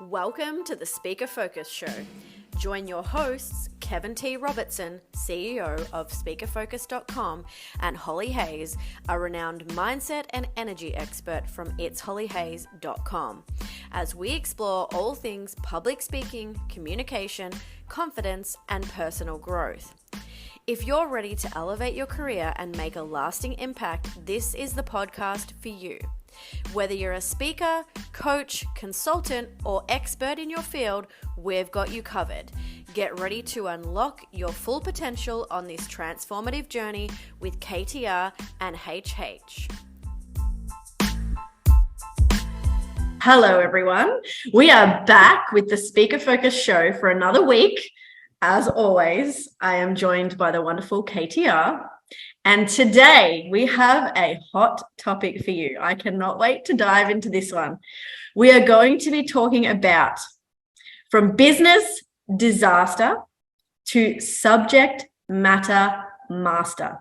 Welcome to the Speaker Focus Show. Join your hosts, Kevin T. Robertson, CEO of SpeakerFocus.com, and Holly Hayes, a renowned mindset and energy expert from It'sHollyHayes.com, as we explore all things public speaking, communication, confidence, and personal growth. If you're ready to elevate your career and make a lasting impact, this is the podcast for you. Whether you're a speaker, coach, consultant, or expert in your field, we've got you covered. Get ready to unlock your full potential on this transformative journey with KTR and HH. Hello, everyone. We are back with the Speaker Focus Show for another week. As always, I am joined by the wonderful KTR. And today we have a hot topic for you. I cannot wait to dive into this one. We are going to be talking about from business disaster to subject matter master.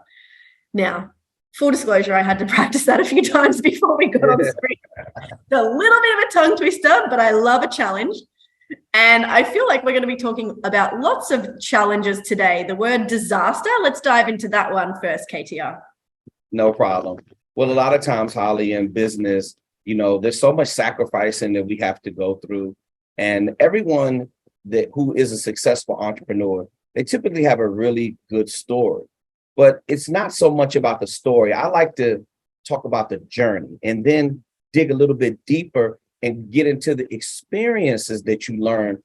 Now, full disclosure, I had to practice that a few times before we got on screen. It's a little bit of a tongue twister, but I love a challenge. And I feel like we're going to be talking about lots of challenges today. The word disaster, let's dive into that one first, KTR. No problem. Well, a lot of times, Holly, in business, there's so much sacrificing that we have to go through. And everyone who is a successful entrepreneur, they typically have a really good story. But it's not so much about the story. I like to talk about the journey and then dig a little bit deeper and get into the experiences that you learn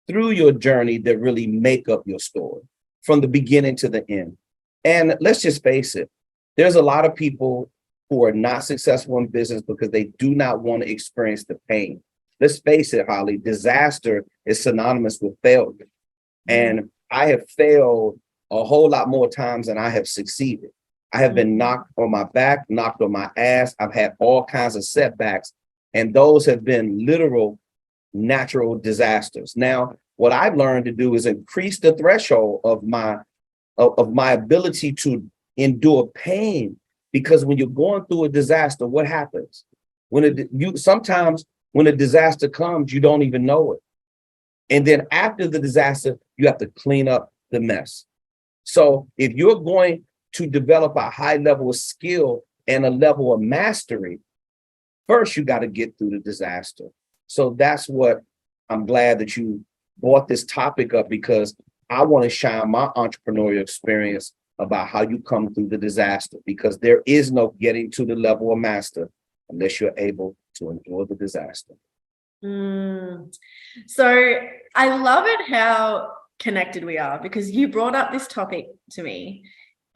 through your journey that really make up your story from the beginning to the end. And let's just face it, there's a lot of people who are not successful in business because they do not want to experience the pain. Let's face it, Holly, disaster is synonymous with failure. And I have failed a whole lot more times than I have succeeded. I have been knocked on my back, knocked on my ass. I've had all kinds of setbacks. And those have been literal natural disasters. Now, what I've learned to do is increase the threshold of my ability to endure pain. Because when you're going through a disaster, what happens? Sometimes when a disaster comes, you don't even know it. And then after the disaster, you have to clean up the mess. So if you're going to develop a high level of skill and a level of mastery, first, you got to get through the disaster. So that's what I'm glad that you brought this topic up, because I want to shine my entrepreneurial experience about how you come through the disaster, because there is no getting to the level of master unless you're able to endure the disaster. So I love it how connected we are, because you brought up this topic to me.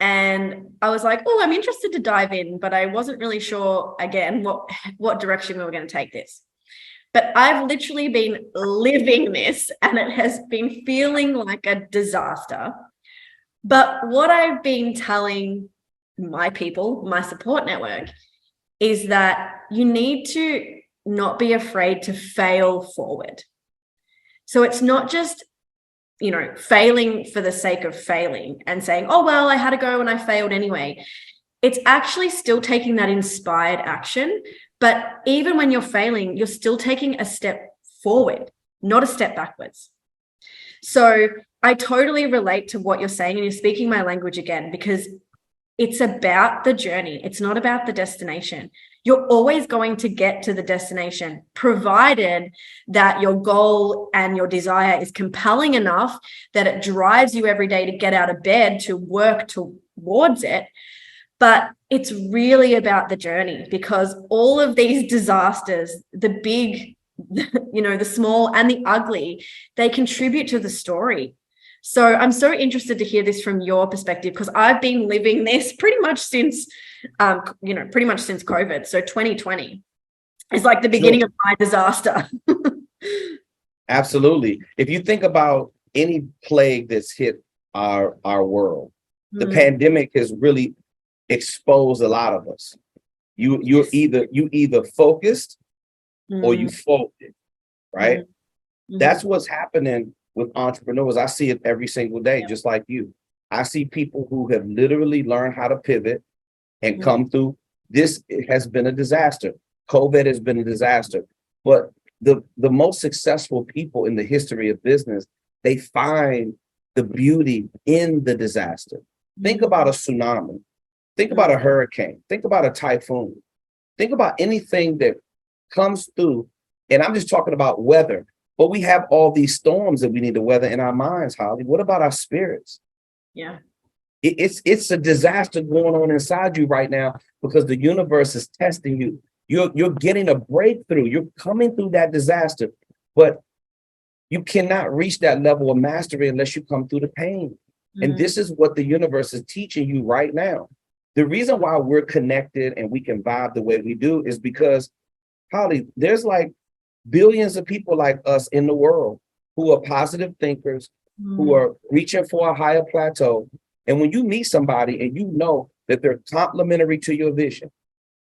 And I was like, oh, I'm interested to dive in, but I wasn't really sure, again, what direction we were going to take this. But I've literally been living this, and it has been feeling like a disaster. But what I've been telling my people, my support network, is that you need to not be afraid to fail forward. So it's not just failing for the sake of failing and saying, oh, well, I had to go and I failed anyway. It's actually still taking that inspired action. But even when you're failing, you're still taking a step forward, not a step backwards. So I totally relate to what you're saying, and you're speaking my language again, because it's about the journey. It's not about the destination. You're always going to get to the destination, provided that your goal and your desire is compelling enough that it drives you every day to get out of bed to work towards it. But it's really about the journey, because all of these disasters, the big, the small and the ugly, they contribute to the story. So I'm so interested to hear this from your perspective, because I've been living this pretty much since COVID. So 2020 is like the beginning of my disaster. Absolutely. If you think about any plague that's hit our world, the pandemic has really exposed a lot of us. You either focused or you folded, right? That's what's happening with entrepreneurs. I see it every single day, just like you. I see people who have literally learned how to pivot and come through. This has been a disaster. COVID has been a disaster. But the most successful people in the history of business, they find the beauty in the disaster. Think about a tsunami. Think about a hurricane. Think about a typhoon. Think about anything that comes through. And I'm just talking about weather, but we have all these storms that we need to weather in our minds, Holly. What about our spirits? Yeah. It's a disaster going on inside you right now because the universe is testing you. You're getting a breakthrough. You're coming through that disaster, but you cannot reach that level of mastery unless you come through the pain. And this is what the universe is teaching you right now. The reason why we're connected and we can vibe the way we do is because, Holly, there's like billions of people like us in the world who are positive thinkers, who are reaching for a higher plateau. And when you meet somebody and you know that they're complementary to your vision,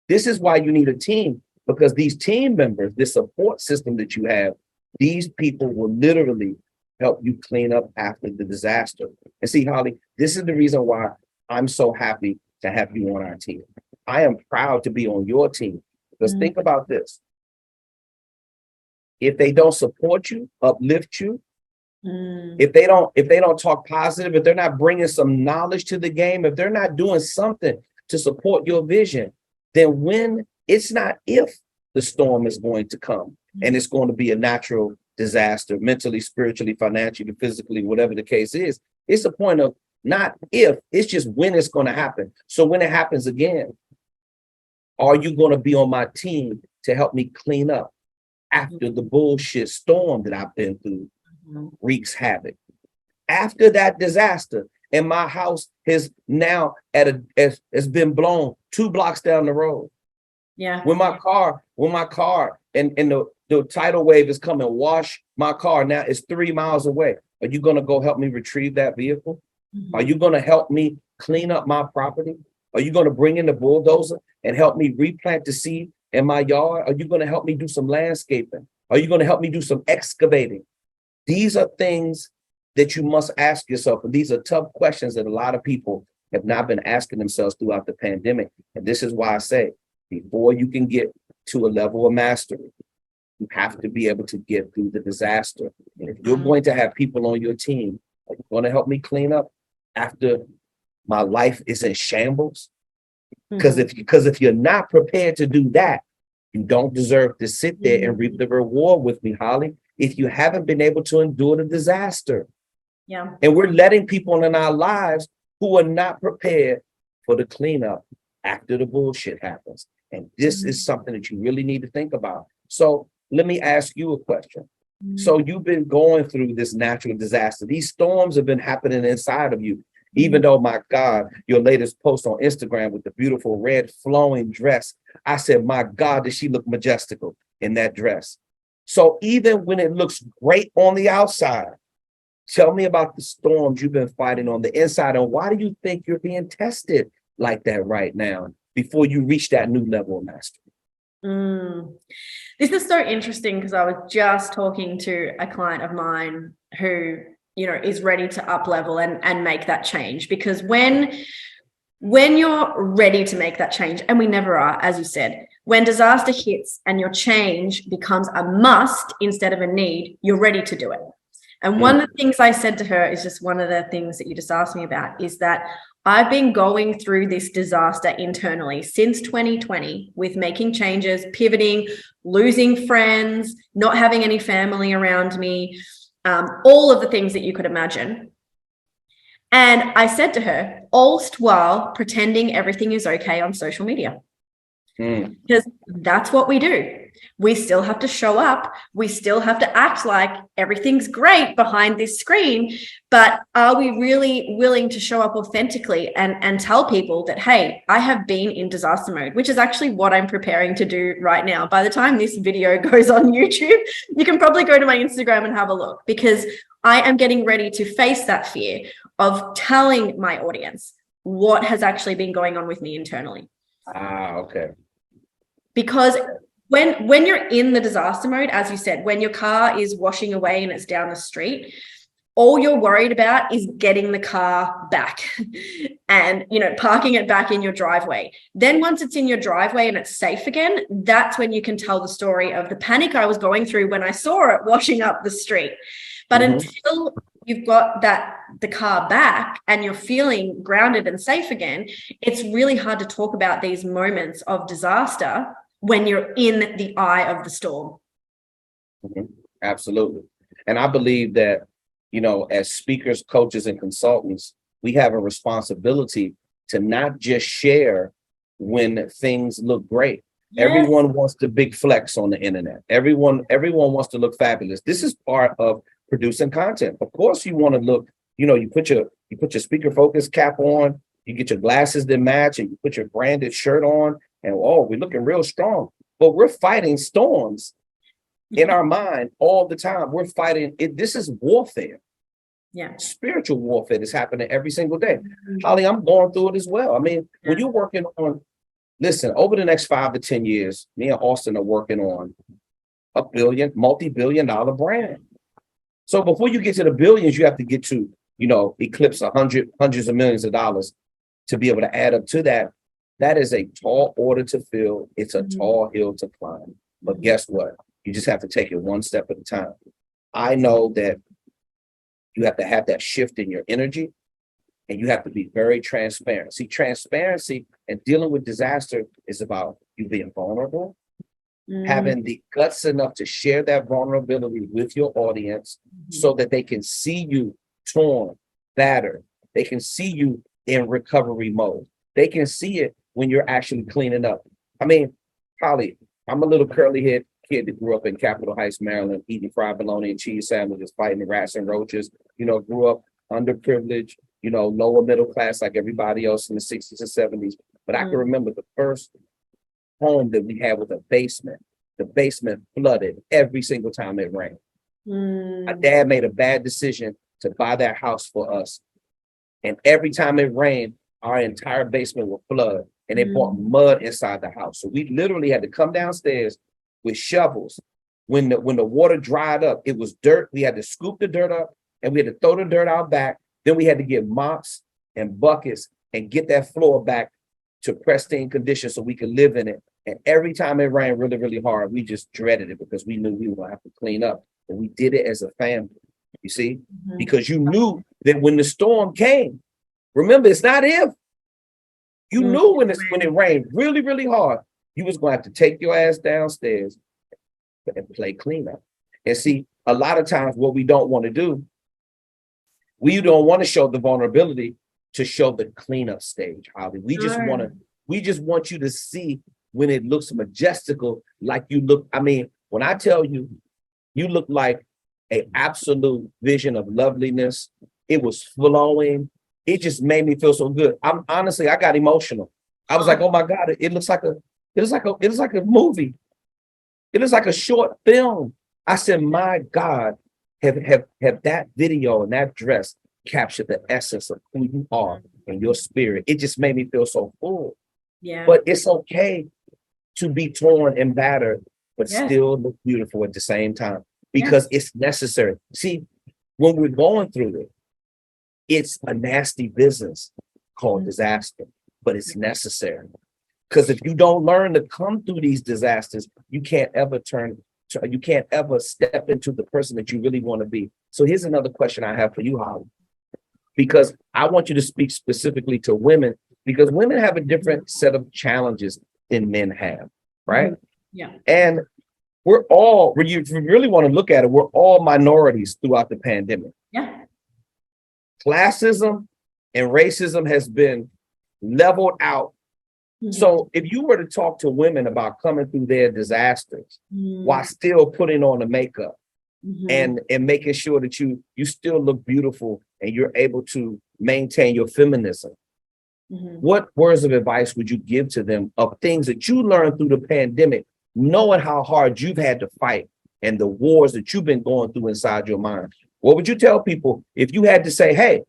this is why you need a team, because these team members, this support system that you have, these people will literally help you clean up after the disaster. And see, Holly, this is the reason why I'm so happy to have you on our team. I am proud to be on your team, because think about this. If they don't support you, uplift you, if they don't talk positive, if they're not bringing some knowledge to the game, if they're not doing something to support your vision, then when it's not if the storm is going to come and it's going to be a natural disaster, mentally, spiritually, financially, physically, whatever the case is, it's a point of not if, it's just when it's going to happen. So when it happens again, are you going to be on my team to help me clean up after the bullshit storm that I've been through wreaks havoc? After that disaster, and my house has now has been blown 2 blocks down the road. Yeah. When my car and the tidal wave is coming, wash my car, now it's 3 miles away. Are you going to go help me retrieve that vehicle? Are you going to help me clean up my property? Are you going to bring in the bulldozer and help me replant the seed in my yard? Are you going to help me do some landscaping? Are you going to help me do some excavating? These are things that you must ask yourself. And these are tough questions that a lot of people have not been asking themselves throughout the pandemic. And this is why I say, before you can get to a level of mastery, you have to be able to get through the disaster. And if you're going to have people on your team, are you going to help me clean up after my life is in shambles? Because if you're not prepared to do that, you don't deserve to sit there and reap the reward with me, Holly, if you haven't been able to endure the disaster. Yeah. And we're letting people in our lives who are not prepared for the cleanup after the bullshit happens. And this is something that you really need to think about. So let me ask you a question. So you've been going through this natural disaster. These storms have been happening inside of you, even though, my God, your latest post on Instagram with the beautiful red flowing dress, I said, my God, does she look majestical in that dress? So even when it looks great on the outside, tell me about the storms you've been fighting on the inside, and why do you think you're being tested like that right now before you reach that new level of mastery? This is so interesting because I was just talking to a client of mine who, is ready to up level and make that change. Because when you're ready to make that change, and we never are, as you said, when disaster hits and your change becomes a must instead of a need, you're ready to do it. And one of the things I said to her is just one of the things that you just asked me about is that I've been going through this disaster internally since 2020 with making changes, pivoting, losing friends, not having any family around me, all of the things that you could imagine. And I said to her, all while pretending everything is okay on social media. Because that's what we do. We still have to show up. We still have to act like everything's great behind this screen. But are we really willing to show up authentically and tell people that, hey, I have been in disaster mode, which is actually what I'm preparing to do right now. By the time this video goes on YouTube, you can probably go to my Instagram and have a look, because I am getting ready to face that fear of telling my audience what has actually been going on with me internally. Okay. Because when you're in the disaster mode, as you said, when your car is washing away and it's down the street, all you're worried about is getting the car back and, parking it back in your driveway. Then once it's in your driveway and it's safe again, that's when you can tell the story of the panic I was going through when I saw it washing up the street. But until you've got the car back and you're feeling grounded and safe again, it's really hard to talk about these moments of disaster when you're in the eye of the storm. Absolutely. And I believe that, as speakers, coaches, and consultants, we have a responsibility to not just share when things look great. Yes. Everyone wants the big flex on the internet. Everyone wants to look fabulous. This is part of producing content. Of course, you want to look, you put your speaker focus cap on, you get your glasses that match, and you put your branded shirt on, and we're looking real strong. But we're fighting storms in our mind all the time. We're fighting it. This is warfare. Yeah. Spiritual warfare that's happening every single day. Holly, I'm going through it as well. I mean, when you're working on, listen, over the next 5 to 10 years, me and Auston are working on a multi-billion-dollar brand. So before you get to the billions, you have to get to, eclipse hundreds of millions of dollars to be able to add up to that. That is a tall order to fill. It's a tall hill to climb. But guess what? You just have to take it one step at a time. I know that you have to have that shift in your energy, and you have to be very transparent. See, transparency and dealing with disaster is about you being vulnerable, having the guts enough to share that vulnerability with your audience so that they can see you torn, battered. They can see you in recovery mode. They can see it when you're actually cleaning up. I mean, Holly, I'm a little curly-haired kid that grew up in Capitol Heights, Maryland, eating fried bologna and cheese sandwiches, fighting the rats and roaches, grew up underprivileged, lower middle class like everybody else in the 60s and 70s. But I can remember the first home that we had with a basement. The basement flooded every single time it rained. My dad made a bad decision to buy that house for us. And every time it rained, our entire basement would flood, and they brought mud inside the house. So we literally had to come downstairs with shovels. When the water dried up, it was dirt. We had to scoop the dirt up, and we had to throw the dirt out back. Then we had to get mops and buckets and get that floor back to pristine condition so we could live in it. And every time it rained really, really hard, we just dreaded it because we knew we were going to have to clean up. And we did it as a family, you see, because you knew that when the storm came, remember, it's not if. You knew when it rained really, really hard, you was going to have to take your ass downstairs and play cleanup. And see, a lot of times what we don't want to do, we don't want to show the vulnerability to show the cleanup stage, Holly. We just want you to see when it looks majestical, like you look. I mean, when I tell you, you look like an absolute vision of loveliness. It was flowing. It just made me feel so good. I got emotional. I was like, oh my God, it looks like a movie. It looks like a short film. I said, my God, have that video and that dress captured the essence of who you are and your spirit. It just made me feel so full. Yeah. But it's okay to be torn and battered, but still look beautiful at the same time because it's necessary. See, when we're going through it, it's a nasty business called disaster, but it's necessary. Because if you don't learn to come through these disasters, you can't ever step into the person that you really want to be. So here's another question I have for you, Holly, because I want you to speak specifically to women, because women have a different set of challenges than men have, right? Yeah. And we're all, when you really want to look at it, we're all minorities throughout the pandemic. Yeah. Classism and racism has been leveled out. So if you were to talk to women about coming through their disasters while still putting on the makeup and making sure that you still look beautiful and you're able to maintain your feminism, what words of advice would you give to them of things that you learned through the pandemic, knowing how hard you've had to fight and the wars that you've been going through inside your mind? What would you tell people if you had to say, hey,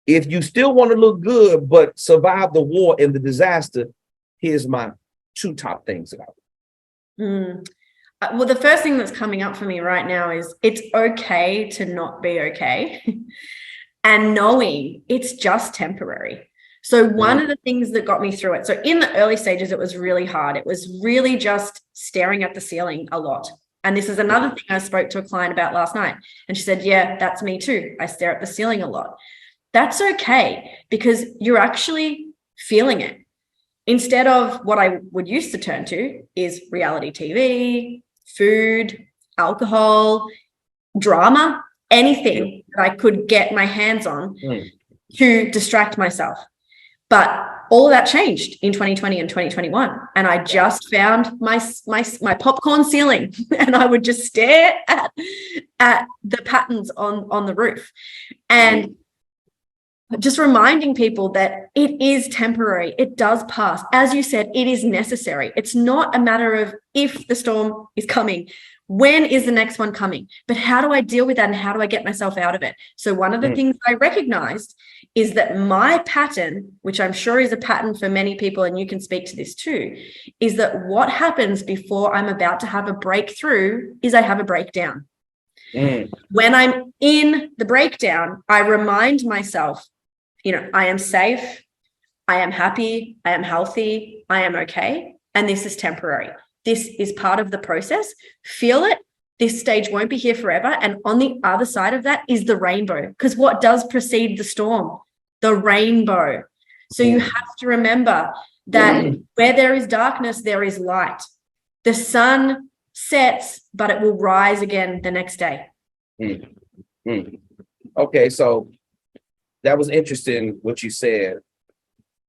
if you still want to look good, but survive the war and the disaster, here's my 2 top things about it. Well, the first thing that's coming up for me right now is it's okay to not be okay and knowing it's just temporary. So one of the things that got me through it, so in the early stages, it was really hard. It was really just staring at the ceiling a lot. And this is another thing I spoke to a client about last night. And she said, yeah, that's me too. I stare at the ceiling a lot. That's okay because you're actually feeling it. Instead of what I would used to turn to is reality TV, food, alcohol, drama, anything that I could get my hands on to distract myself. But all of that changed in 2020 and 2021. And I just found my popcorn ceiling and I would just stare at the patterns on the roof. And just reminding people that it is temporary. It does pass. As you said, it is necessary. It's not a matter of if the storm is coming, when is the next one coming, but how do I deal with that and how do I get myself out of it? So one of the things I recognized is that my pattern, which I'm sure is a pattern for many people, and you can speak to this too, is that what happens before I'm about to have a breakthrough is I have a breakdown. When I'm in the breakdown, I remind myself, I am safe, I am happy, I am healthy, I am okay, and this is temporary. This is part of the process. Feel it. This stage won't be here forever. And on the other side of that is the rainbow, because what does precede the storm? The rainbow. So you have to remember that where there is darkness, there is light. The sun sets, but it will rise again the next day. Okay, so that was interesting what you said,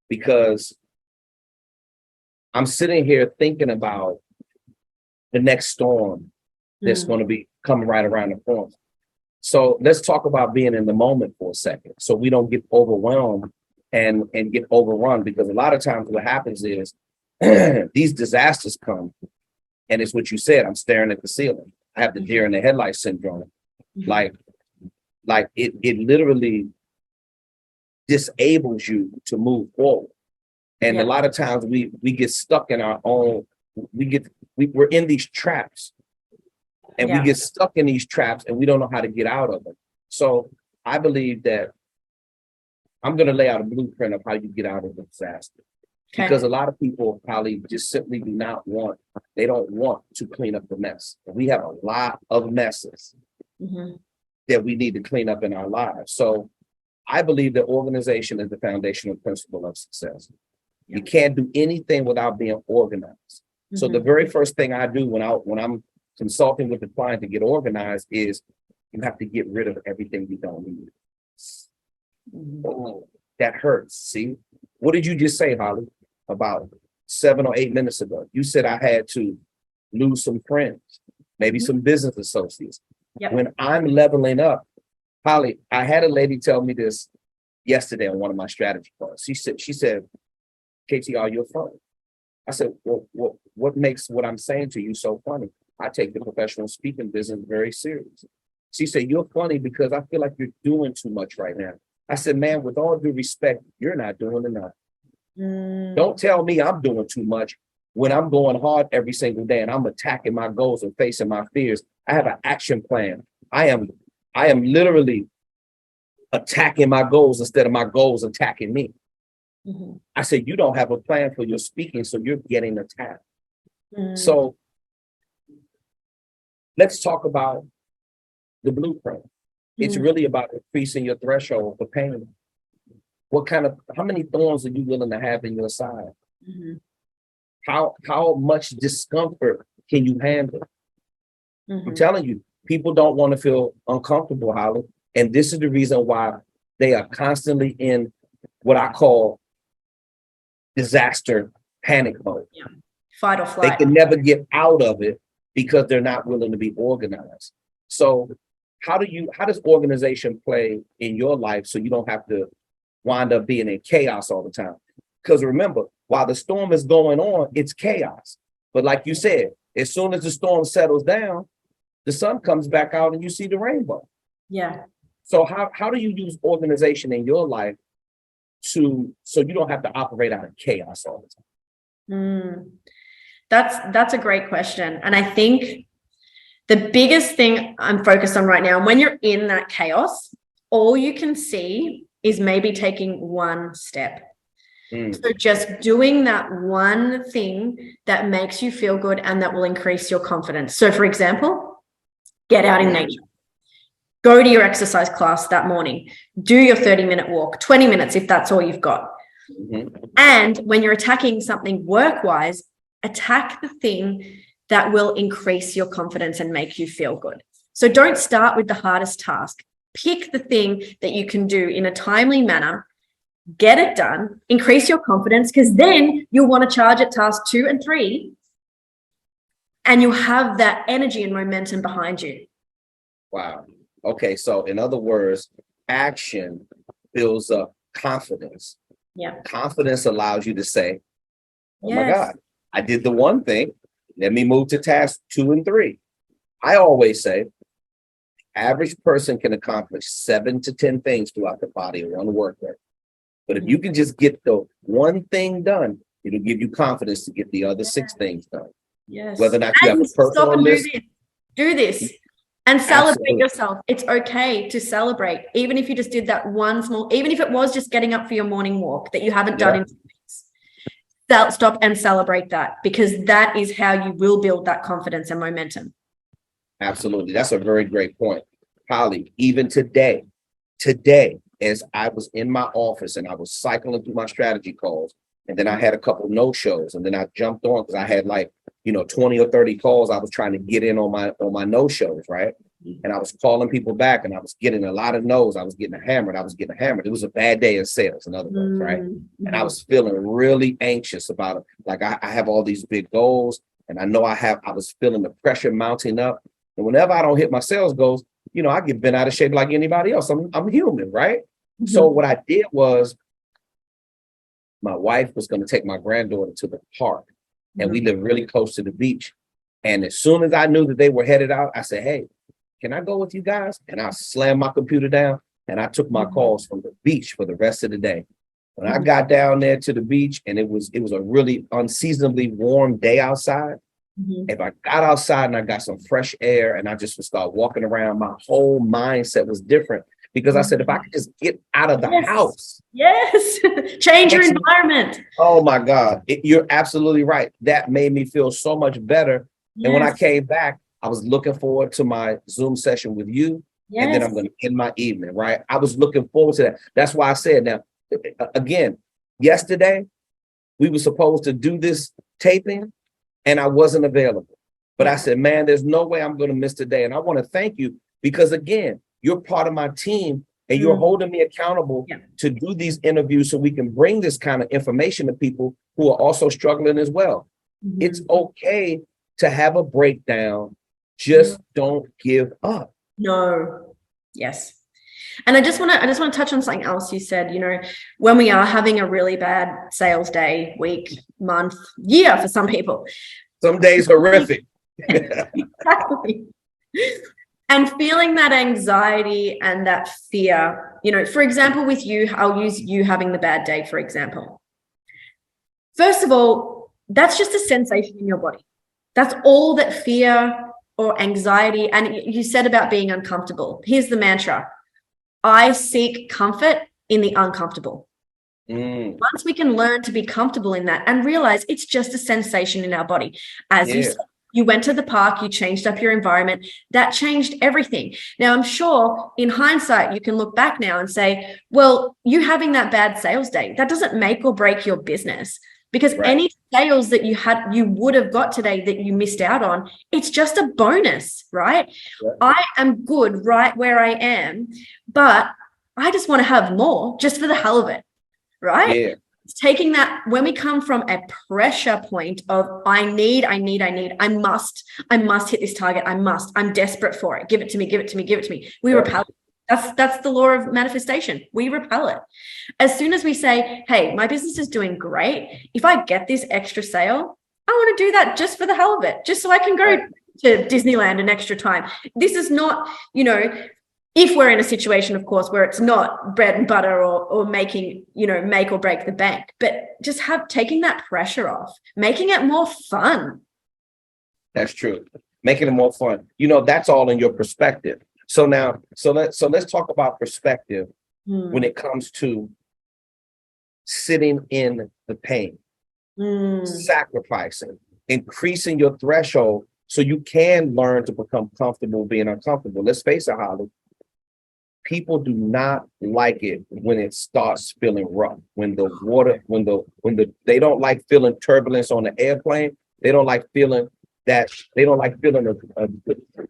because I'm sitting here thinking about the next storm that's going to be coming right around the corner. So let's talk about being in the moment for a second, so we don't get overwhelmed and get overrun, because a lot of times what happens is these disasters come, and it's what you said. I'm staring at the ceiling. I have the deer in the headlights syndrome. Like it literally disables you to move forward. And a lot of times we get stuck in our own, we're in these traps, and we get stuck in these traps and we don't know how to get out of them. So I believe that I'm going to lay out a blueprint of how you get out of the disaster. Because a lot of people probably just simply they don't want to clean up the mess. We have a lot of messes that we need to clean up in our lives. So I believe that organization is the foundational principle of success. You can't do anything without being organized. So the very first thing I do when I'm consulting with the client to get organized is you have to get rid of everything you don't need. Oh, that hurts. See, what did you just say, Holly? About 7 or 8 minutes ago, you said I had to lose some friends, maybe some business associates. When I'm leveling up, Holly, I had a lady tell me this yesterday on one of my strategy calls. She said, KTR, you're funny. I said, well, what makes what I'm saying to you so funny? I take the professional speaking business very serious. She said, you're funny because I feel like you're doing too much right now. I said, man, with all due respect, you're not doing enough. Don't tell me I'm doing too much when I'm going hard every single day and I'm attacking my goals and facing my fears. I have an action plan. I am literally attacking my goals instead of my goals attacking me. I said, you don't have a plan for your speaking, so you're getting attacked. So let's talk about the blueprint. It's really about increasing your threshold for pain. How many thorns are you willing to have in your side? How much discomfort can you handle? I'm telling you, people don't want to feel uncomfortable, Holly. And this is the reason why they are constantly in what I call disaster panic mode. Fight or flight. They can never get out of it because they're not willing to be organized. So how does organization play in your life so you don't have to wind up being in chaos all the time? Because remember, while the storm is going on, it's chaos. But like you said, as soon as the storm settles down, the sun comes back out and you see the rainbow. So how do you use organization in your life so you don't have to operate out of chaos all the time? That's a great question. And I think the biggest thing I'm focused on right now, when you're in that chaos, all you can see is maybe taking one step. So just doing that one thing that makes you feel good and that will increase your confidence. So for example, get out in nature. Go to your exercise class that morning. Do your 30-minute walk, 20 minutes if that's all you've got. And when you're attacking something work-wise, attack the thing that will increase your confidence and make you feel good. So don't start with the hardest task. Pick the thing that you can do in a timely manner, get it done, increase your confidence, because then you'll want to charge at task 2 and 3, and you'll have that energy and momentum behind you. Wow. Okay. So in other words, action builds up confidence. Yeah. Confidence allows you to say, oh Yes. my God, I did the one thing. Let me move to task 2 and 3. I always say, average person can accomplish 7 to 10 things throughout the body of one worker. But if you can just get the one thing done, it'll give you confidence to get the other 6 things done. Yes. Whether or not you have a Stop personal and list. do this and celebrate Absolutely. yourself. It's okay to celebrate, even if you just did that one small, even if it was just getting up for your morning walk that you haven't done in 2 weeks. Stop and celebrate that, because that is how you will build that confidence and momentum. Absolutely. That's a very great point. Holly, even today, as I was in my office and I was cycling through my strategy calls, and then I had a couple no-shows, and then I jumped on because I had 20 or 30 calls I was trying to get in on my no-shows, right? And I was calling people back, and I was getting a lot of no's. I was getting hammered. It was a bad day in sales, in other words, right? And I was feeling really anxious about it. Like I have all these big goals, and I know I was feeling the pressure mounting up. And whenever I don't hit my sales goals, I get bent out of shape like anybody else. I'm human, right? So what I did was, my wife was going to take my granddaughter to the park, and we live really close to the beach. And as soon as I knew that they were headed out, I said, hey, can I go with you guys? And I slammed my computer down, and I took my calls from the beach for the rest of the day. When I got down there to the beach, and it was a really unseasonably warm day outside. If I got outside and I got some fresh air and I just would start walking around, my whole mindset was different, because I said, if I could just get out of the house. Yes. Change your environment. Oh my God. You're absolutely right. That made me feel so much better. And when I came back, I was looking forward to my Zoom session with you. And then I'm going to end my evening, right? I was looking forward to that. That's why I said, now, again, yesterday, we were supposed to do this taping, and I wasn't available. But I said, man, there's no way I'm going to miss today. And I want to thank you, because, again, you're part of my team, and you're holding me accountable to do these interviews so we can bring this kind of information to people who are also struggling as well. It's okay to have a breakdown. Just don't give up. No. Yes. And I just want to touch on something else you said. When we are having a really bad sales day, week, month, year for some people. Some days horrific. Exactly. And feeling that anxiety and that fear, for example, with you, I'll use you having the bad day, for example. First of all, that's just a sensation in your body. That's all that fear or anxiety. And you said about being uncomfortable. Here's the mantra. I seek comfort in the uncomfortable. Once we can learn to be comfortable in that and realize it's just a sensation in our body. As you said, you went to the park, you changed up your environment. That changed everything. Now, I'm sure in hindsight, you can look back now and say, well, you having that bad sales day, that doesn't make or break your business, because any sales that you would have got today that you missed out on, it's just a bonus, right? I am good right where I am, but I just want to have more just for the hell of it, right? Yeah. It's taking that, when we come from a pressure point of I must hit this target. I'm desperate for it. Give it to me. We repel it. That's the law of manifestation. We repel it. As soon as we say, hey, my business is doing great. If I get this extra sale, I want to do that just for the hell of it, just so I can go to Disneyland an extra time. This is not, if we're in a situation, of course, where it's not bread and butter or making, make or break the bank, but just taking that pressure off, making it more fun. That's true. Making it more fun. That's all in your perspective. So let's talk about perspective when it comes to sitting in the pain, sacrificing, increasing your threshold so you can learn to become comfortable being uncomfortable. Let's face it, Holly. People do not like it when it starts feeling rough, when the water, they don't like feeling turbulence on the airplane. They don't like feeling a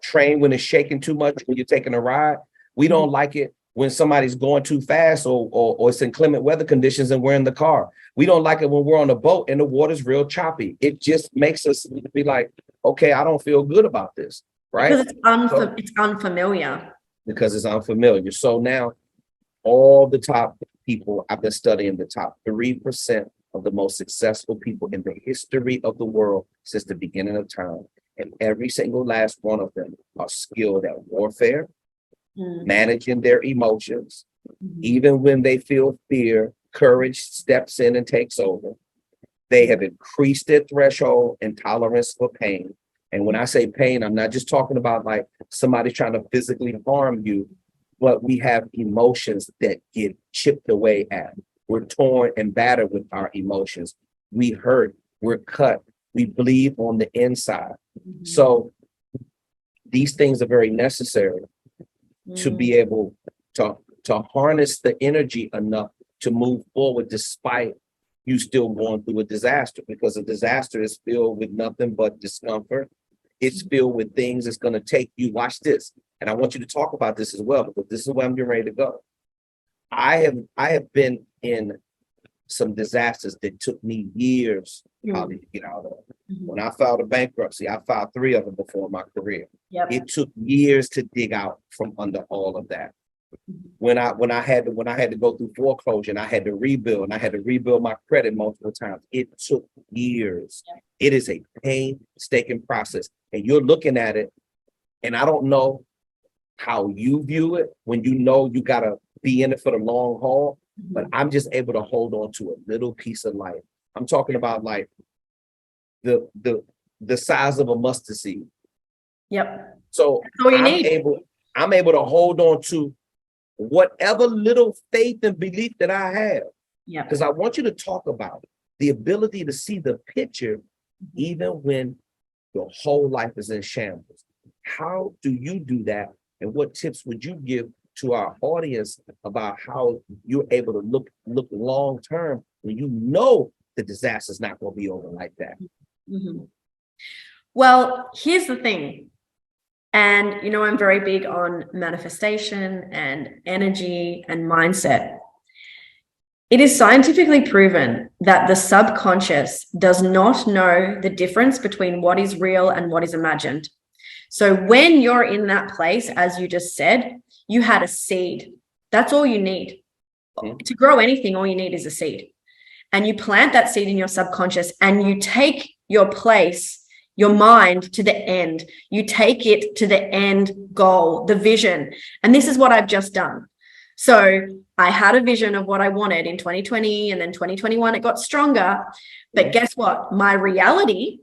train when it's shaking too much when you're taking a ride. We don't like it when somebody's going too fast or it's inclement weather conditions and we're in the car. We don't like it when we're on a boat and the water's real choppy. It just makes us be like, okay, I don't feel good about this, right? Because it's unfamiliar. Because it's unfamiliar. So now all the top people, I've been studying the top 3% of the most successful people in the history of the world since the beginning of time. And every single last one of them are skilled at warfare, managing their emotions. Even when they feel fear, courage steps in and takes over. They have increased their threshold and tolerance for pain. And when I say pain, I'm not just talking about like somebody trying to physically harm you, but we have emotions that get chipped away at. We're torn and battered with our emotions. We hurt, we're cut, we bleed on the inside. So these things are very necessary to be able to harness the energy enough to move forward despite you still going through a disaster, because a disaster is filled with nothing but discomfort. It's filled with things that's going to take you. Watch this. And I want you to talk about this as well, because this is where I'm getting ready to go. I have been in some disasters that took me years probably to get out of. When I filed a bankruptcy, I filed 3 of them before my career. It took years to dig out from under all of that. When I had to go through foreclosure and I had to rebuild and I had to rebuild my credit multiple times, it took years. It is a painstaking process, and you're looking at it, and I don't know how you view it when you know you gotta be in it for the long haul, but I'm just able to hold on to a little piece of life. I'm talking about like the size of a mustard seed. So I'm able to hold on to whatever little faith and belief that I have. Because I want you to talk about the ability to see the picture even when your whole life is in shambles. How do you do that? And what tips would you give to our audience about how you're able to look long term when you know the disaster is not going to be over like that? Well, here's the thing. And, I'm very big on manifestation and energy and mindset. It is scientifically proven that the subconscious does not know the difference between what is real and what is imagined. So when you're in that place, as you just said, you had a seed. That's all you need. To grow anything, all you need is a seed. And you plant that seed in your subconscious and you take your place, your mind, to the end. You take it to the end goal, the vision. And this is what I've just done. So I had a vision of what I wanted in 2020, and then 2021, it got stronger. But guess what? My reality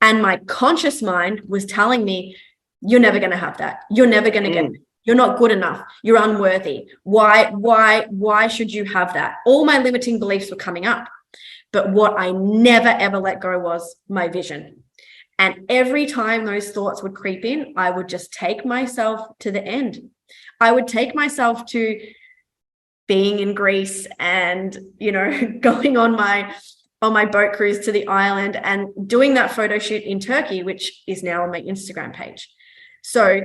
and my conscious mind was telling me, you're never going to have that. You're never going to get it. You're not good enough. You're unworthy. Why should you have that? All my limiting beliefs were coming up. But what I never, ever let go was my vision. And every time those thoughts would creep in, I would just take myself to the end. I would take myself to being in Greece and, going on my boat cruise to the island and doing that photo shoot in Turkey, which is now on my Instagram page. So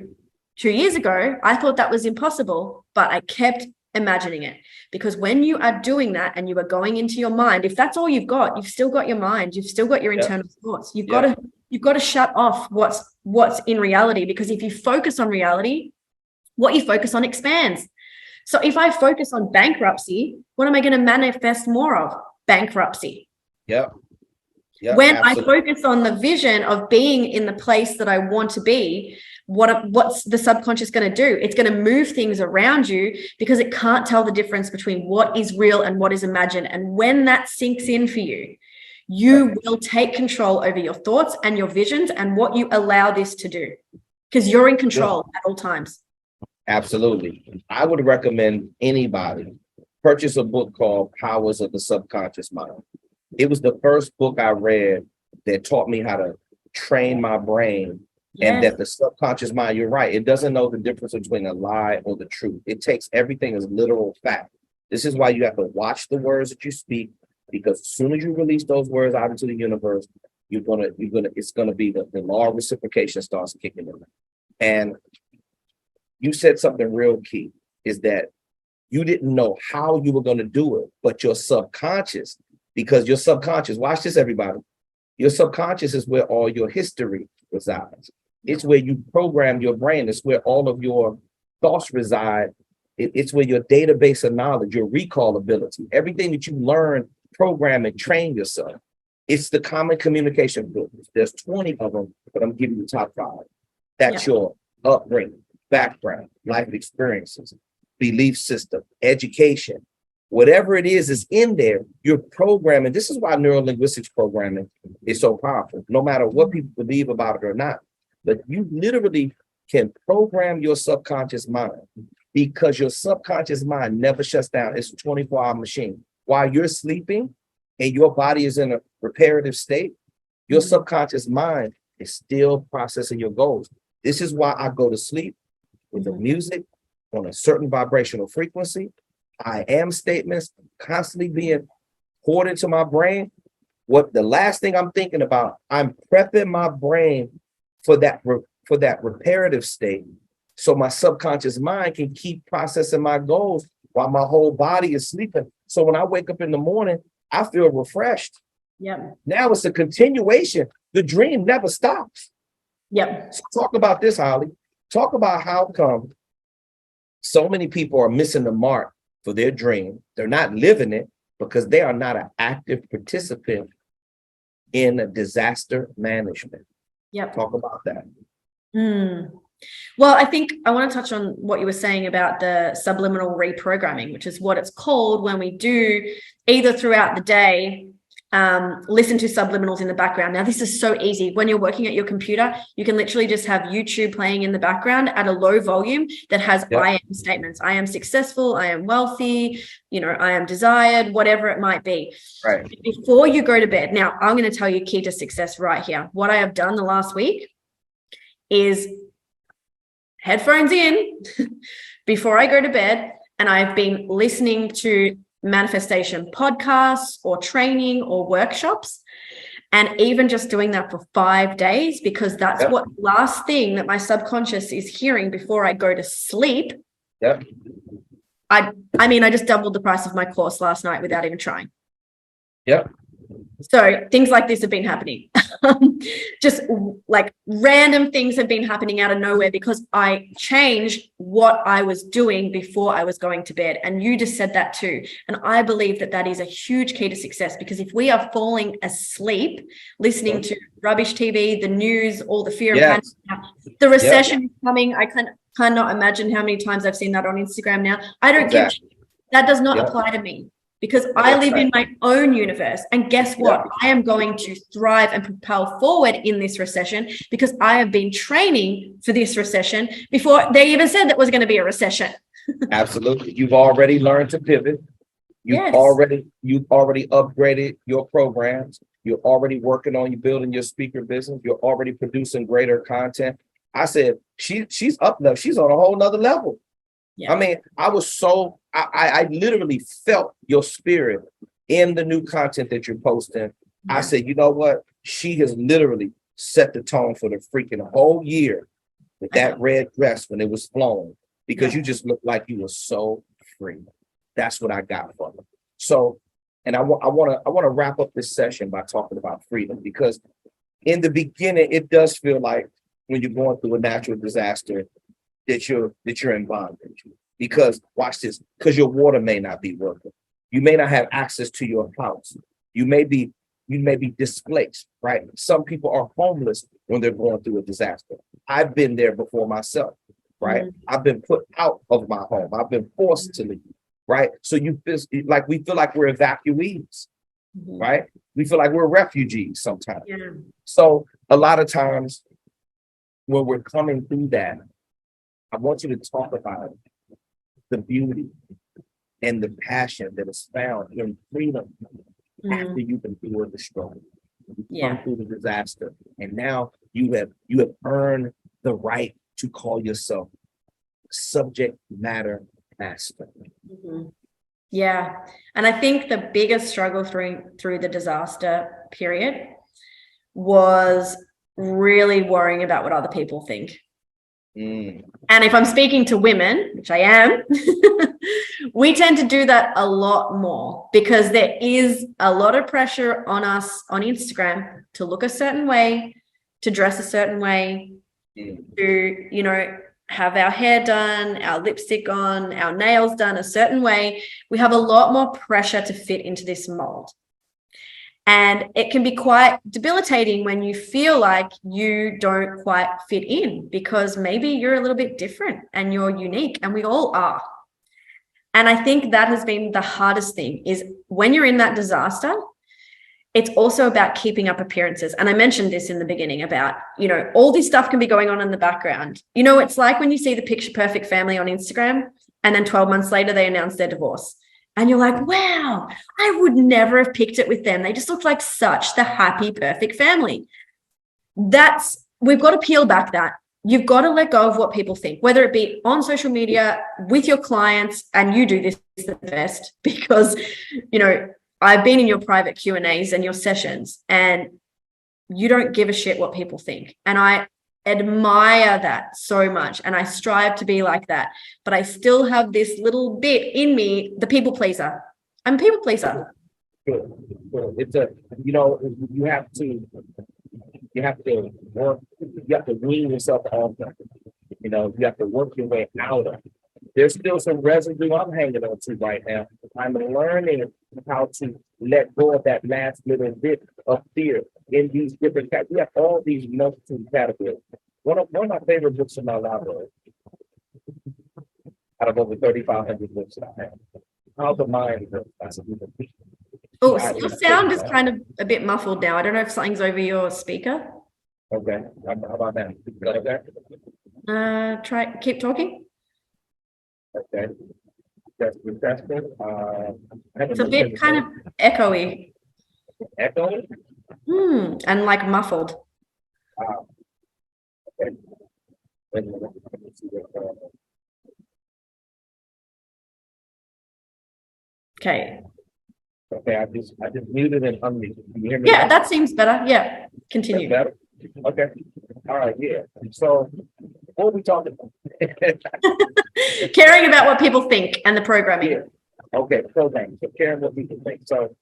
2 years ago, I thought that was impossible, but I kept imagining it, because when you are doing that and you are going into your mind, if that's all you've got, you've still got your mind, you've still got your internal thoughts. You've got to shut off what's in reality, because if you focus on reality, what you focus on expands. So if I focus on bankruptcy, what am I going to manifest more of? Bankruptcy. When absolutely. I focus on the vision of being in the place that I want to be, what's the subconscious going to do? It's going to move things around you because it can't tell the difference between what is real and what is imagined. And when that sinks in for you, you will take control over your thoughts and your visions and what you allow this to do, because you're in control at all times. Absolutely. I would recommend anybody purchase a book called Powers of the Subconscious Mind. It was the first book I read that taught me how to train my brain. And that the subconscious mind, you're right, it doesn't know the difference between a lie or the truth. It takes everything as literal fact. This is why you have to watch the words that you speak, because as soon as you release those words out into the universe, it's gonna be the law of reciprocation starts kicking in. And you said something real key, is that you didn't know how you were gonna do it, but your subconscious, because your subconscious, watch this, everybody. Your subconscious is where all your history resides. It's where you program your brain. It's where all of your thoughts reside. It's where your database of knowledge, your recall ability, everything that you learn, program, and train yourself. It's the common communication filters. There's 20 of them, but I'm giving you the top 5. That's your upbringing, background, life experiences, belief system, education. Whatever it is in there, you're programming. This is why neurolinguistics programming is so powerful, no matter what people believe about it or not. But you literally can program your subconscious mind, because your subconscious mind never shuts down. It's a 24-hour machine. While you're sleeping and your body is in a reparative state, your subconscious mind is still processing your goals. This is why I go to sleep with the music on a certain vibrational frequency. I am statements constantly being poured into my brain. What the last thing I'm thinking about, I'm prepping my brain for that reparative state, so my subconscious mind can keep processing my goals while my whole body is sleeping. So when I wake up in the morning, I feel refreshed. Yep. Now it's a continuation. The dream never stops. Yep. So talk about this, Holly. Talk about how come so many people are missing the mark for their dream. They're not living it because they are not an active participant in disaster management. Yep. Talk about that. Well, I think I want to touch on what you were saying about the subliminal reprogramming, which is what it's called when we do either throughout the day, listen to subliminals in the background. Now, this is so easy. When you're working at your computer, you can literally just have YouTube playing in the background at a low volume that has I am statements. I am successful. I am wealthy. I am desired, whatever it might be. Right. Before you go to bed. Now, I'm going to tell you key to success right here. What I have done the last week is headphones in before I go to bed, and I've been listening to manifestation podcasts or training or workshops, and even just doing that for 5 days, because that's what last thing that my subconscious is hearing before I go to sleep. I mean, I just doubled the price of my course last night without even trying. So things like this have been happening. Just like random things have been happening out of nowhere because I changed what I was doing before I was going to bed. And you just said that too. And I believe that that is a huge key to success, because if we are falling asleep, listening to rubbish TV, the news, all the fear and panic, the recession is coming. I cannot imagine how many times I've seen that on Instagram now. I don't give that does not apply to me. Because I live in my own universe. And guess what? I am going to thrive and propel forward in this recession because I have been training for this recession before they even said that was going to be a recession. Absolutely. You've already learned to pivot. You've already upgraded your programs. You're already working on building your speaker business. You're already producing greater content. I said, she's up now. She's on a whole nother level. I mean, I literally felt your spirit in the new content that you're posting. I said, you know what? She has literally set the tone for the freaking whole year with that red dress when it was flowing, because you just looked like you were so free. That's what I got from it. So, and I want to wrap up this session by talking about freedom, because in the beginning, it does feel like when you're going through a natural disaster, that you're in bondage, because watch this, because your water may not be working. You may not have access to your house. You may be You may be displaced, right? Some people are homeless when they're going through a disaster. I've been there before myself, right? I've been put out of my home. I've been forced to leave, right? So you feel like we feel like we're evacuees, right? We feel like we're refugees sometimes. Yeah. So a lot of times when we're coming through that, I want you to talk about the beauty and the passion that is found in freedom after you've been through the struggle. You come through the disaster, and now you have earned the right to call yourself subject matter master. Yeah. And I think the biggest struggle through the disaster period was really worrying about what other people think. And if I'm speaking to women, which I am, we tend to do that a lot more because there is a lot of pressure on us on Instagram to look a certain way, to dress a certain way, to, you know, have our hair done, our lipstick on, our nails done a certain way. We have a lot more pressure to fit into this mold. And it can be quite debilitating when you feel like you don't quite fit in because maybe you're a little bit different and you're unique, and we all are. And I think that has been the hardest thing is when you're in that disaster, it's also about keeping up appearances. And I mentioned this in the beginning about, you know, all this stuff can be going on in the background. You know, it's like when you see the picture perfect family on Instagram and then 12 months later they announce their divorce. And you're like, wow, I would never have picked it with them. They just look like such the happy, perfect family. We've got to peel back that. You've got to let go of what people think, whether it be on social media, with your clients, and you do this the best because, you know, I've been in your private Q&As and your sessions, and you don't give a shit what people think. And I admire that so much, and I strive to be like that, but I still have this little bit in me, the people pleaser. I'm a people pleaser. Good. It's you know, you have to work, you have to wean yourself off of it. You know, you have to work your way out of it. There's still some residue I'm hanging on to right now. I'm learning how to let go of that last little bit of fear in these different categories. We have all these multitude categories. One of my favorite books in my library, out of over 3,500 books that I have, How the Mind Works. Oh, so your sound is kind of a bit muffled now. I don't know if something's over your speaker. Okay, how about that? Okay? Keep talking. Okay. That's good. It's a bit kind of echoey. Echoey? And like muffled. Okay. Okay. Okay, I just muted and unmuted. Can you hear me? Yeah, that seems better. Yeah, continue. Better? Okay. All right, yeah. So what are we talking about? Caring about what people think and the programming. Yeah. Okay, programming. So caring what people think. So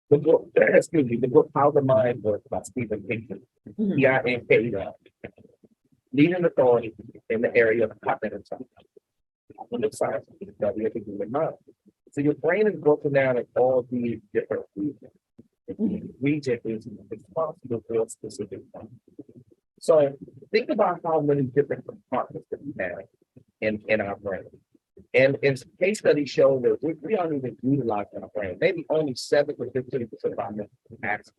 the book, the book How the Mind Works by Stephen Pinker. P-I-N-K-E-R. Leading authority in the area of cognitive science. Cognitive science is the study of the human mind. So your brain is broken down in all these different regions. The region is responsible for a specific thing. So think about how many different compartments that we have in our brain. And case studies show that we aren't even utilizing our brain. Maybe only 7 to 15% of our mental capacity.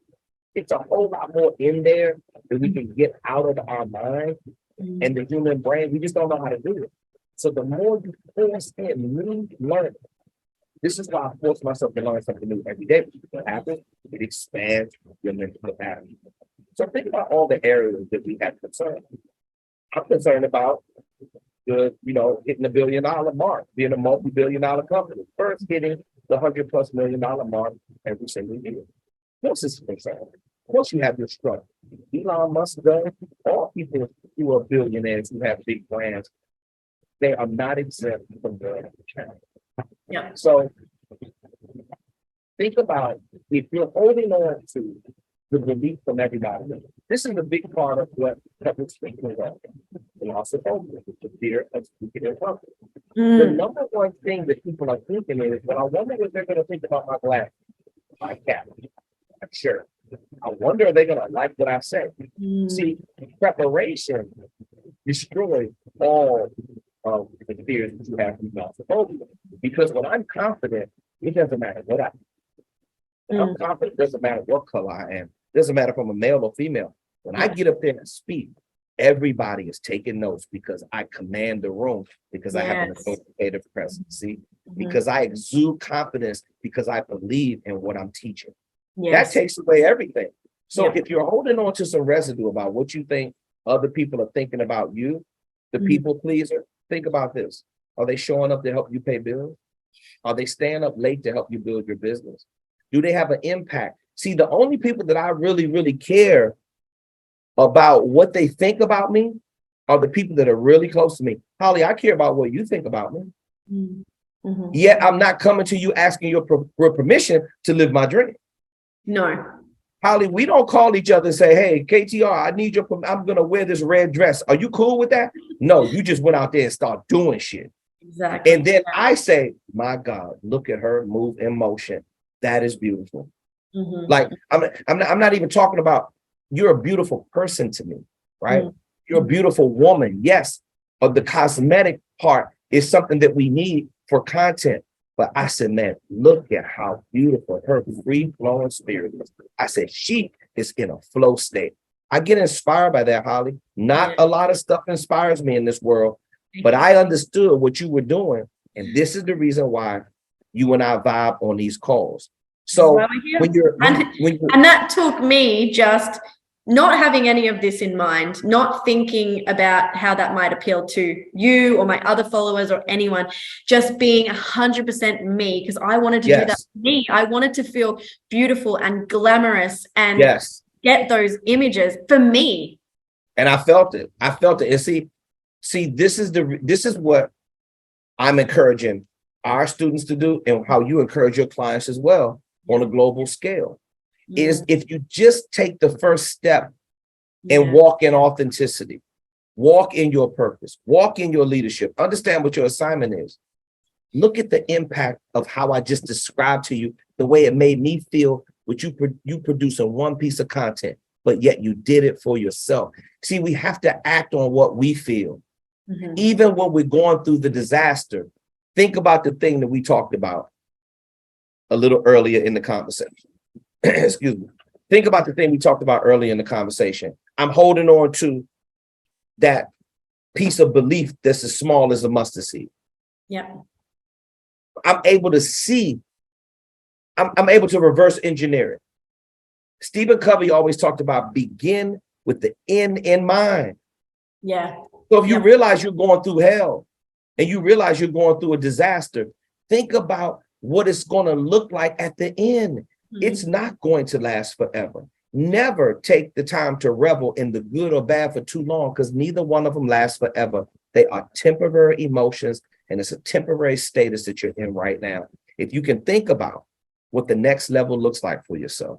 It's a whole lot more in there that we can get out of our mind and the human brain. We just don't know how to do it. So the more you force in, learn. This is why I force myself to learn something new every day. What happens? It expands your mental capacity. So think about all the areas that we have concern. I'm concerned about hitting the $1 billion mark, being a multi-billion-dollar company. First, hitting the $100+ million mark every single year. Of course, it's a concern. Of course, you have your struggle. Elon Musk does. All people who are billionaires who have big brands, they are not exempt from the challenge. Yeah. So think about if you're holding on to the belief from everybody. This is a big part of what public speaking is. The loss of hope, the fear of speaking in public. The number one thing that people are thinking is, well, I wonder what they're going to think about my glasses. my cat. Sure. I wonder if they're gonna like what I say. See, preparation destroys all of the fears that you have from claustrophobia. Because when I'm confident, it doesn't matter what I when I'm confident, it doesn't matter what color I am. It doesn't matter if I'm a male or female. When I get up there and speak, everybody is taking notes because I command the room, because I have an authoritative presence. See, because I exude confidence, because I believe in what I'm teaching. That takes away everything. So if you're holding on to some residue about what you think other people are thinking about you, the people pleaser, think about this. Are they showing up to help you pay bills? Are they staying up late to help you build your business? Do they have an impact? See, the only people that I really, really care about what they think about me are the people that are really close to me. Holly, I care about what you think about me. Yet I'm not coming to you asking your permission to live my dream. No. Holly, we don't call each other and say, hey, KTR, I need your, I'm going to wear this red dress. Are you cool with that? No, you just went out there and start doing shit. Exactly. And then I say, my God, look at her move in motion. That is beautiful. Like, I'm not even talking about, you're a beautiful person to me, right? You're a beautiful woman. Yes, but the cosmetic part is something that we need for content. But I said, man, look at how beautiful her free-flowing spirit is. I said, she is in a flow state. I get inspired by that, Holly. Not a lot of stuff inspires me in this world, but I understood what you were doing. And this is the reason why you and I vibe on these calls. So when and that took me just not having any of this in mind, not thinking about how that might appeal to you or my other followers or anyone, just being 100% me, because I wanted to do that for me. I wanted to feel beautiful and glamorous and get those images for me. And I felt it. I felt it. And see, this is what I'm encouraging our students to do, and how you encourage your clients as well on a global scale. Is if you just take the first step and walk in authenticity, walk in your purpose, walk in your leadership, understand what your assignment is. Look at the impact of how I just described to you, the way it made me feel, what you producing one piece of content, but yet you did it for yourself. See, we have to act on what we feel. Even when we're going through the disaster, think about the thing that we talked about a little earlier in the conversation. Excuse me. Think about the thing we talked about earlier in the conversation. I'm holding on to that piece of belief that's as small as a mustard seed. I'm able to see, I'm able to reverse engineer it. Stephen Covey always talked about begin with the end in mind. So if you realize you're going through hell and you realize you're going through a disaster, think about what it's going to look like at the end. It's not going to last forever. Never take the time to revel in the good or bad for too long, because neither one of them lasts forever. They are temporary emotions, and it's a temporary status that you're in right now. If you can think about what the next level looks like for yourself,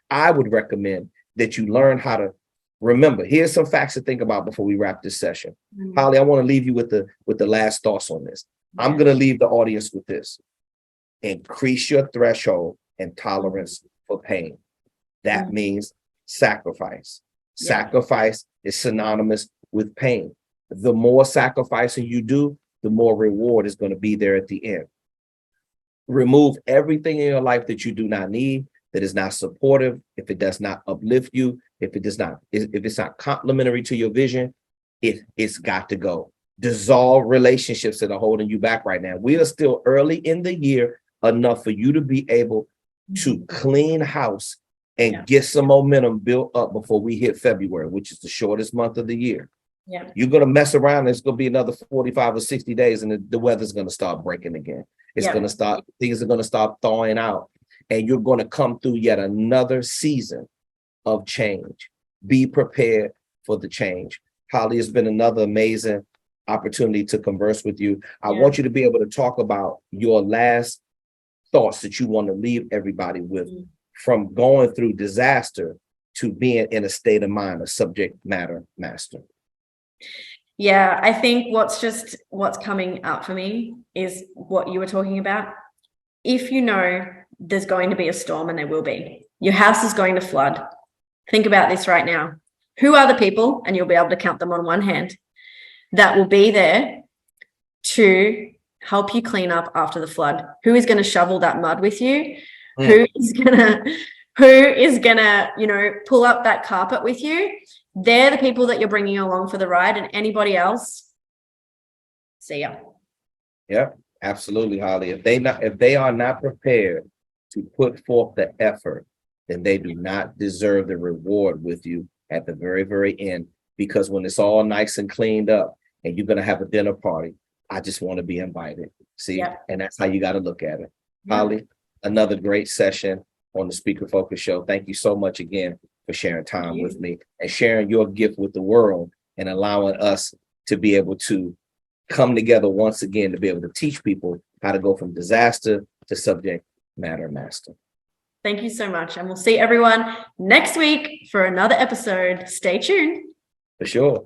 I would recommend that you learn how to remember. Here's some facts to think about before we wrap this session. Holly, I want to leave you with the last thoughts on this. I'm going to leave the audience with this. Increase your threshold and tolerance for pain. That means sacrifice. Sacrifice is synonymous with pain. The more sacrificing you do, the more reward is going to be there at the end. Remove everything in your life that you do not need, that is not supportive, if it does not uplift you, if it's not complementary to your vision, it's got to go. Dissolve relationships that are holding you back right now. We are still early in the year enough for you to be able to clean house and get some momentum built up before we hit February, which is the shortest month of the year. You're going to mess around, and it's going to be another 45 or 60 days, and the weather's going to start breaking again. It's going to start, things are going to start thawing out, and you're going to come through yet another season of change. Be prepared for the change. Holly, it's been another amazing opportunity to converse with you. I want you to be able to talk about your last thoughts that you want to leave everybody with from going through disaster to being in a state of mind, a subject matter master. I think what's coming up for me is what you were talking about. If you know there's going to be a storm, and there will be. Your house is going to flood. Think about this right now. Who are the people, and you'll be able to count them on one hand, that will be there to help you clean up after the flood? Who is going to shovel that mud with you? Who is gonna, pull up that carpet with you? They're the people that you're bringing along for the ride, and anybody else, see ya. Yeah, absolutely, Holly. If they are not prepared to put forth the effort, then they do not deserve the reward with you at the very, very end. Because when it's all nice and cleaned up and you're going to have a dinner party, I just want to be invited. See, and that's how you got to look at it. Holly, another great session on the Speaker Focus Show. Thank you so much again for sharing time with me and sharing your gift with the world and allowing us to be able to come together once again to be able to teach people how to go from disaster to subject matter master. Thank you so much. And we'll see everyone next week for another episode. Stay tuned. For sure.